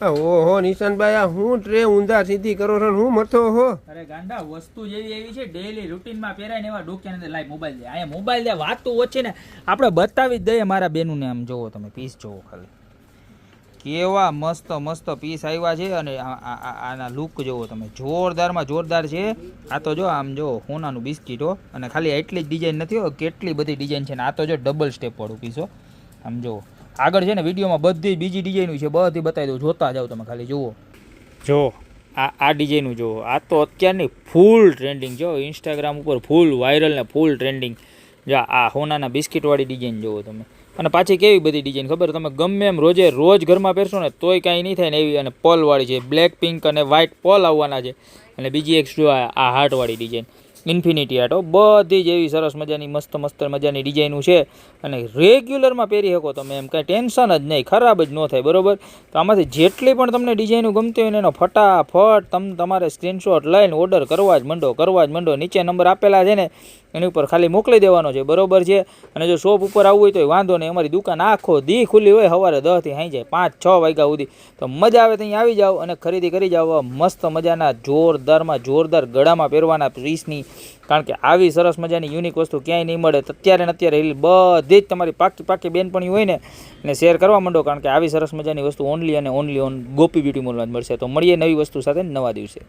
ઓહો નિશાનભાઈ આ હું ટ્રે ઊંધા સીધી કરો છો હું મથો હો. અરે ગાંડા વસ્તુ જેવી એવી છે ડેઈલી રૂટીનમાં પહેરાય ને એવા ડોક્યાની અંદર લાઈ મોબાઈલ દે. અહીંયા મોબાઈલ દે વાત તો ઓછી ને આપણે બતાવી જ દઈએ મારા બેનુંને. આમ જોવો તમે પીસ જોવો ખાલી કેવા મસ્ત મસ્ત પીસ આવ્યા છે અને આના લુક જોવો તમે જોરદારમાં જોરદાર છે. આ તો જો આમ જો સોનાનું બિસ્કીટ હો અને ખાલી એટલી જ ડિઝાઇન નથી હો કેટલી બધી ડિઝાઇન છે ને આ તો જો ડબલ સ્ટેપ વાળું પીસ હો. આમ જુઓ આગળ છે ને વિડીયોમાં બધી બીજી ડિઝાઇનું છે બધી બતાવી દઉં જોતા જાઓ તમે ખાલી જુઓ. જો આ ડિઝાઇનું જુઓ આ તો અત્યારની ફૂલ ટ્રેન્ડિંગ જો ઇન્સ્ટાગ્રામ ઉપર ફૂલ વાયરલ ને ફૂલ ટ્રેન્ડિંગ. જા આ સોનાના બિસ્કીટવાળી ડિઝાઇન જુઓ તમે અને પાછી કેવી બધી ડિઝાઇન ખબર તમે ગમે એમ રોજ ઘરમાં પહેરશો ને તોય કાંઈ નહીં થાય ને એવી. અને પલવાળી છે બ્લેક પિંક અને વ્હાઇટ પલ આવવાના છે. અને બીજી એક જો આ હાર્ટવાળી ડિઝાઇન ઇન્ફિનિટી હાર્ટ બધી જ એવી સરસ મજાની મસ્ત મજાની ડિઝાઇનું છે અને રેગ્યુલરમાં પહેરી શકો તમે એમ કાંઈ ટેન્શન જ નહીં ખરાબ જ ન થાય બરાબર. તો આમાંથી જેટલી પણ તમને ડિઝાઇનું ગમતી હોય ને એનો ફટાફટ તમારે સ્ક્રીનશોટ લઈને ઓર્ડર કરવા જ માંડો. નીચે નંબર આપેલા છે ને એની ઉપર ખાલી મોકલી દેવાનો છે બરોબર છે. અને જો શોપ ઉપર આવવું હોય તો વાંધો નહીં અમારી દુકાન આખો દી ખુલ્લી હોય સવારે 10 થી સાંજે 5-6 વાગ્યા સુધી. તો મજા આવે ત્યાં આવી જાઓ અને ખરીદી કરી જાઓ મસ્ત મજાના જોરદાર ગળામાં પહેરવાના પીસની. કારણ કે આવી સરસ મજાની યુનિક વસ્તુ ક્યાંય નહીં મળે. અત્યારે બધી જ તમારી પાકી બેનપણી હોય ને એને શેર કરવા માંડો કારણ કે આવી સરસ મજાની વસ્તુ ઓનલી ઓન ગોપી બ્યુટી મોલમાં જ મળશે. તો મળીએ નવી વસ્તુ સાથે નવા દિવસે.